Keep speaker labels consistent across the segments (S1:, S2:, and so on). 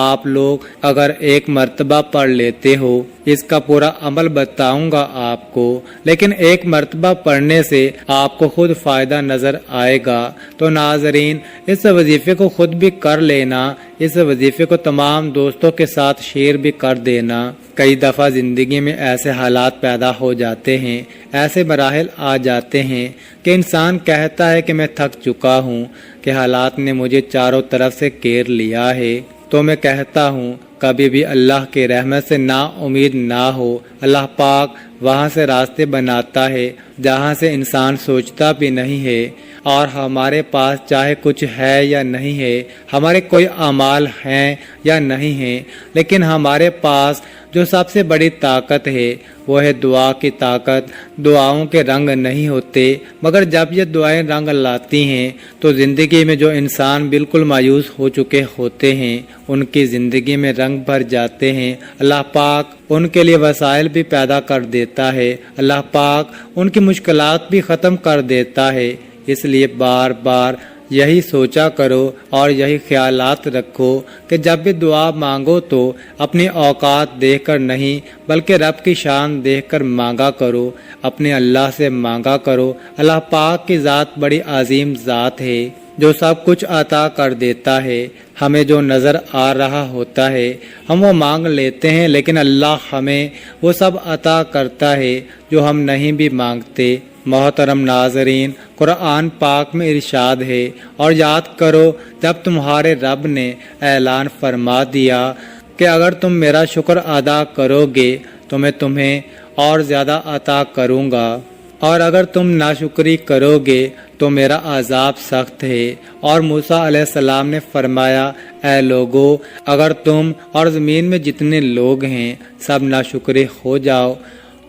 S1: آپ لوگ اگر ایک مرتبہ پڑھ لیتے ہو، اس کا پورا عمل بتاؤں گا آپ کو، لیکن ایک مرتبہ پڑھنے سے آپ کو خود فائدہ نظر آئے گا۔ تو ناظرین، اس وظیفے کو خود بھی کر لینا، اس وظیفے کو تمام دوستوں کے ساتھ شیئر بھی کر دینا۔ کئی دفعہ زندگی میں ایسے حالات پیدا ہو جاتے ہیں، ایسے مراحل آ جاتے ہیں کہ انسان کہتا ہے کہ میں تھک چکا ہوں، کہ حالات نے مجھے چاروں طرف سے گھیر لیا ہے۔ تو میں کہتا ہوں کبھی بھی اللہ کے رحمت سے نا امید نہ ہو۔ اللہ پاک وہاں سے راستے بناتا ہے جہاں سے انسان سوچتا بھی نہیں ہے، اور ہمارے پاس چاہے کچھ ہے یا نہیں ہے، ہمارے کوئی اعمال ہیں یا نہیں ہیں، لیکن ہمارے پاس جو سب سے بڑی طاقت ہے وہ ہے دعا کی طاقت۔ دعاؤں کے رنگ نہیں ہوتے، مگر جب یہ دعائیں رنگ لاتی ہیں تو زندگی میں جو انسان بالکل مایوس ہو چکے ہوتے ہیں ان کی زندگی میں رنگ بھر جاتے ہیں۔ اللہ پاک ان کے لیے وسائل بھی پیدا کر دیتا ہے، اللہ پاک ان کی مشکلات بھی ختم کر دیتا ہے۔ اس لیے بار بار یہی سوچا کرو اور یہی خیالات رکھو کہ جب بھی دعا مانگو تو اپنی اوقات دیکھ کر نہیں بلکہ رب کی شان دیکھ کر مانگا کرو، اپنے اللہ سے مانگا کرو۔ اللہ پاک کی ذات بڑی عظیم ذات ہے جو سب کچھ عطا کر دیتا ہے۔ ہمیں جو نظر آ رہا ہوتا ہے ہم وہ مانگ لیتے ہیں، لیکن اللہ ہمیں وہ سب عطا کرتا ہے جو ہم نہیں بھی مانگتے۔ محترم ناظرین، قرآن پاک میں ارشاد ہے، اور یاد کرو جب تمہارے رب نے اعلان فرما دیا کہ اگر تم میرا شکر ادا کرو گے تو میں تمہیں اور زیادہ عطا کروں گا، اور اگر تم ناشکری کرو گے تو میرا عذاب سخت ہے۔ اور موسیٰ علیہ السلام نے فرمایا، اے لوگو، اگر تم اور زمین میں جتنے لوگ ہیں سب ناشکرے ہو جاؤ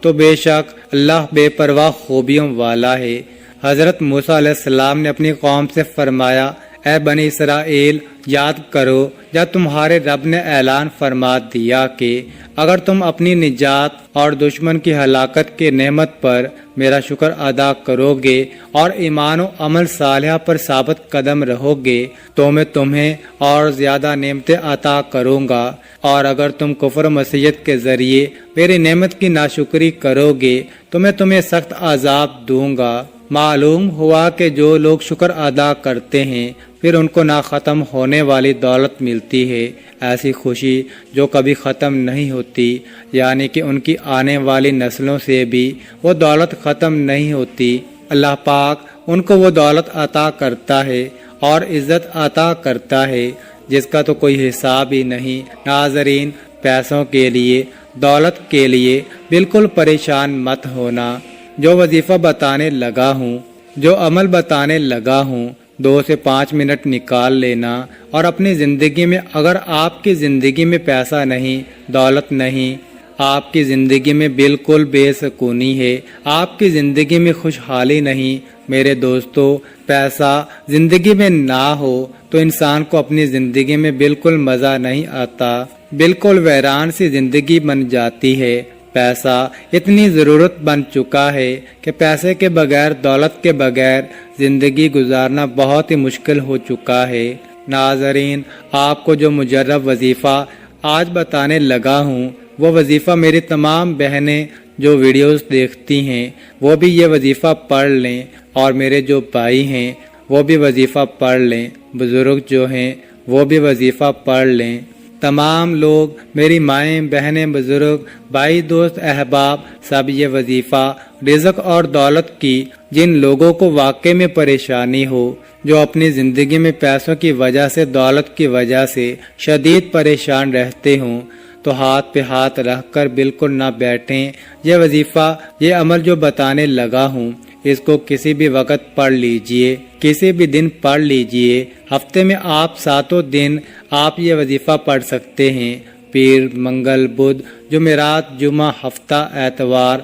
S1: تو بے شک اللہ بے پرواہ خوبیوں والا ہے۔ حضرت موسیٰ علیہ السلام نے اپنی قوم سے فرمایا، اے بنی اسرائیل، یاد کرو جب تمہارے رب نے اعلان فرما دیا کہ اگر تم اپنی نجات اور دشمن کی ہلاکت کی نعمت پر میرا شکر ادا کرو گے اور ایمان و عمل صالحہ پر ثابت قدم رہو گے تو میں تمہیں اور زیادہ نعمتیں عطا کروں گا، اور اگر تم کفر و معصیت کے ذریعے میری نعمت کی ناشکری کرو گے تو میں تمہیں سخت عذاب دوں گا۔ معلوم ہوا کہ جو لوگ شکر ادا کرتے ہیں پھر ان کو نہ ختم ہونے والی دولت ملتی ہے، ایسی خوشی جو کبھی ختم نہیں ہوتی، یعنی کہ ان کی آنے والی نسلوں سے بھی وہ دولت ختم نہیں ہوتی۔ اللہ پاک ان کو وہ دولت عطا کرتا ہے اور عزت عطا کرتا ہے جس کا تو کوئی حساب ہی نہیں۔ ناظرین، پیسوں کے لیے، دولت کے لیے بالکل پریشان مت ہونا۔ جو وظیفہ بتانے لگا ہوں، جو عمل بتانے لگا ہوں، 2 سے 5 منٹ نکال لینا، اور اپنی زندگی میں اگر آپ کی زندگی میں پیسہ نہیں، دولت نہیں، آپ کی زندگی میں بالکل بے سکونی ہے، آپ کی زندگی میں خوشحالی نہیں، میرے دوستو، پیسہ زندگی میں نہ ہو تو انسان کو اپنی زندگی میں بالکل مزہ نہیں آتا، بالکل ویران سی زندگی بن جاتی ہے۔ پیسہ اتنی ضرورت بن چکا ہے کہ پیسے کے بغیر، دولت کے بغیر زندگی گزارنا بہت ہی مشکل ہو چکا ہے۔ ناظرین، آپ کو جو مجرب وظیفہ آج بتانے لگا ہوں وہ وظیفہ میری تمام بہنیں جو ویڈیوز دیکھتی ہیں وہ بھی یہ وظیفہ پڑھ لیں، اور میرے جو بھائی ہیں وہ بھی وظیفہ پڑھ لیں، بزرگ جو ہیں وہ بھی وظیفہ پڑھ لیں۔ تمام لوگ، میری مائیں، بہنیں، بزرگ، بھائی، دوست، احباب، سب یہ وظیفہ رزق اور دولت کی جن لوگوں کو واقعے میں پریشانی ہو، جو اپنی زندگی میں پیسوں کی وجہ سے، دولت کی وجہ سے شدید پریشان رہتے ہوں، تو ہاتھ پہ ہاتھ رکھ کر بالکل نہ بیٹھیں۔ یہ وظیفہ، یہ عمل جو بتانے لگا ہوں اس کو کسی بھی وقت پڑھ لیجئے، کسی بھی دن پڑھ لیجئے۔ ہفتے میں آپ 7 دن آپ یہ وظیفہ پڑھ سکتے ہیں، پیر، منگل، بدھ، جمعرات، جمعہ، ہفتہ، اتوار،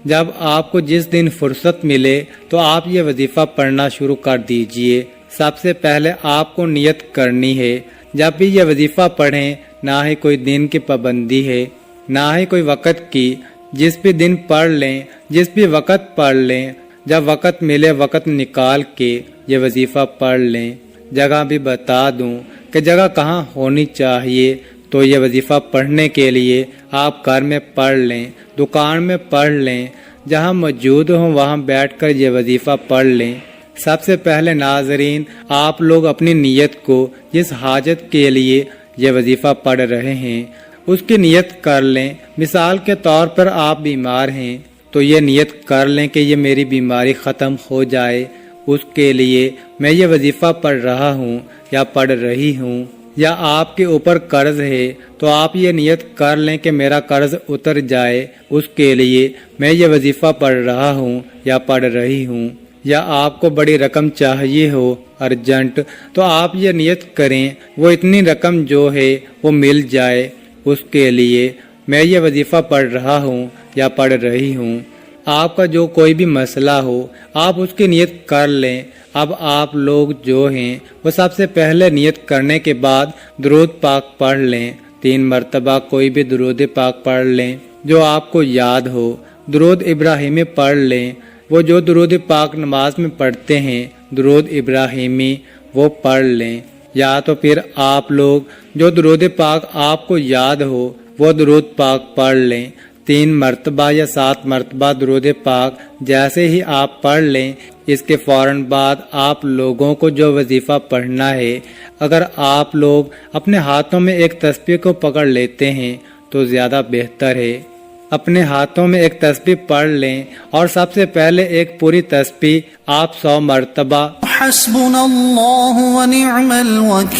S1: جب آپ کو جس دن فرصت ملے تو آپ یہ وظیفہ پڑھنا شروع کر دیجئے۔ سب سے پہلے آپ کو نیت کرنی ہے، جب بھی یہ وظیفہ پڑھیں نہ ہی کوئی دن کی پابندی ہے، نہ ہی کوئی وقت کی، جس بھی دن پڑھ لیں، جس بھی وقت پڑھ لیں، جب وقت ملے وقت نکال کے یہ وظیفہ پڑھ لیں۔ جگہ بھی بتا دوں، کہ جگہ کہاں ہونی چاہیے تو یہ وظیفہ پڑھنے کے لیے آپ گھر میں پڑھ لیں، دکان میں پڑھ لیں، جہاں موجود ہوں وہاں بیٹھ کر یہ وظیفہ پڑھ لیں۔ سب سے پہلے ناظرین، آپ لوگ اپنی نیت کو جس حاجت کے لیے یہ وظیفہ پڑھ رہے ہیں اس کی نیت کر لیں۔ مثال کے طور پر آپ بیمار ہیں تو یہ نیت کر لیں کہ یہ میری بیماری ختم ہو جائے، اس کے لیے میں یہ وظیفہ پڑھ رہا ہوں یا پڑھ رہی ہوں۔ یا آپ کے اوپر قرض ہے تو آپ یہ نیت کر لیں کہ میرا قرض اتر جائے، اس کے لیے میں یہ وظیفہ پڑھ رہا ہوں یا پڑھ رہی ہوں۔ یا آپ کو بڑی رقم چاہیے ہو ارجنٹ تو آپ یہ نیت کریں وہ اتنی رقم جو ہے وہ مل جائے، اس کے لیے میں یہ وظیفہ پڑھ رہا ہوں یا پڑھ رہی ہوں۔ آپ کا جو کوئی بھی مسئلہ ہو آپ اس کی نیت کر لیں۔ اب آپ لوگ جو ہیں وہ سب سے پہلے نیت کرنے کے بعد درود پاک پڑھ لیں، 3 مرتبہ کوئی بھی درود پاک پڑھ لیں جو آپ کو یاد ہو۔ درود ابراہیمی پڑھ لیں، وہ جو درود پاک نماز میں پڑھتے ہیں درود ابراہیمی وہ پڑھ لیں۔ یا تو پھر آپ لوگ جو درود پاک آپ کو یاد ہو وہ درود پاک پڑھ لیں، 3 مرتبہ یا 7 مرتبہ درود پاک جیسے ہی آپ پڑھ لیں، اس کے فوراً بعد آپ لوگوں کو جو وظیفہ پڑھنا ہے، اگر آپ لوگ اپنے ہاتھوں میں ایک تسبیح کو پکڑ لیتے ہیں تو زیادہ بہتر ہے۔ اپنے ہاتھوں میں ایک تسبیح پڑھ لیں اور سب سے پہلے ایک پوری تسبیح آپ 100 مرتبہ
S2: حسبنا اللہ ونعم الوکیل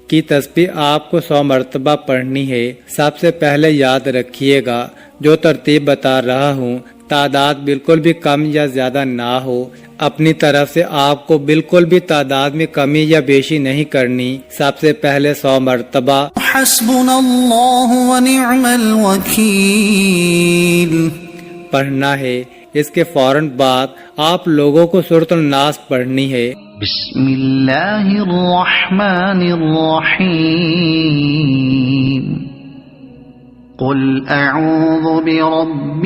S1: کی تسبیح آپ کو 100 مرتبہ پڑھنی ہے۔ سب سے پہلے یاد رکھیے گا جو ترتیب بتا رہا ہوں تعداد بالکل بھی کم یا زیادہ نہ ہو، اپنی طرف سے آپ کو بالکل بھی تعداد میں کمی یا بیشی نہیں کرنی۔ سب سے پہلے 100 مرتبہ
S2: حسبنا اللہ ونعم الوکیل
S1: پڑھنا ہے۔ اس کے فوراً بعد آپ لوگوں کو سورۃ الناس پڑھنی ہے۔
S2: بسم اللہ الرحمن الرحیم قل اعوذ برب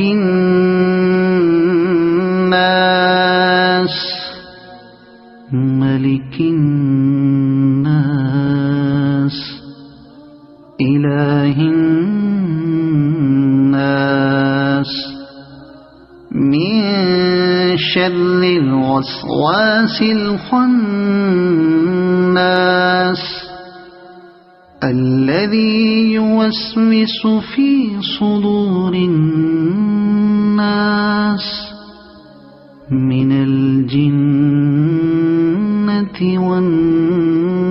S2: الناس ملک الناس الہ الناس من شر الوسواس الخناس الذي يوسوس في صدور الناس من الجنة والناس۔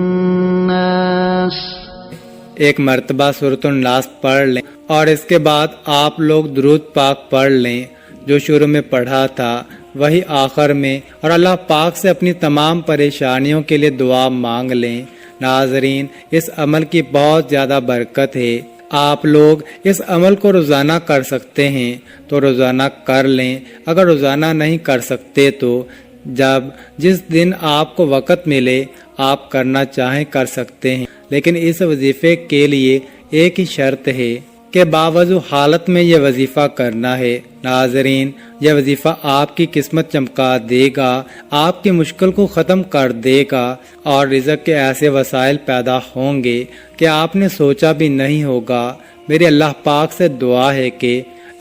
S1: ایک مرتبہ سورۃ الناس پڑھ لیں اور اس کے بعد آپ لوگ درود پاک پڑھ لیں جو شروع میں پڑھا تھا وہی آخر میں، اور اللہ پاک سے اپنی تمام پریشانیوں کے لیے دعا مانگ لیں۔ ناظرین، اس عمل کی بہت زیادہ برکت ہے۔ آپ لوگ اس عمل کو روزانہ کر سکتے ہیں تو روزانہ کر لیں، اگر روزانہ نہیں کر سکتے تو جس دن آپ کو وقت ملے آپ کرنا چاہیں کر سکتے ہیں، لیکن اس وظیفے کے لیے ایک ہی شرط ہے کہ باوضو حالت میں یہ وظیفہ کرنا ہے۔ ناظرین، یہ وظیفہ آپ کی قسمت چمکا دے گا، آپ کی مشکل کو ختم کر دے گا، اور رزق کے ایسے وسائل پیدا ہوں گے کہ آپ نے سوچا بھی نہیں ہوگا۔ میری اللہ پاک سے دعا ہے کہ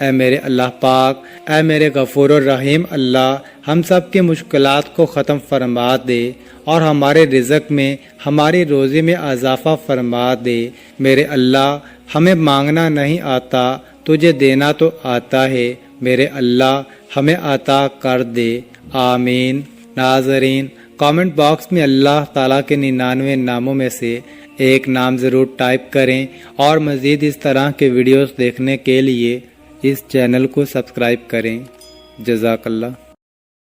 S1: اے میرے اللہ پاک، اے میرے غفور الرحیم اللہ، ہم سب کے مشکلات کو ختم فرما دے اور ہمارے رزق میں، ہماری روزی میں اضافہ فرما دے۔ میرے اللہ، ہمیں مانگنا نہیں آتا، تجھے دینا تو آتا ہے، میرے اللہ ہمیں عطا کر دے، آمین۔ ناظرین، کامنٹ باکس میں اللہ تعالیٰ کے 99 ناموں میں سے ایک نام ضرور ٹائپ کریں، اور مزید اس طرح کے ویڈیوز دیکھنے کے لیے اس چینل کو سبسکرائب کریں۔ جزاک اللہ۔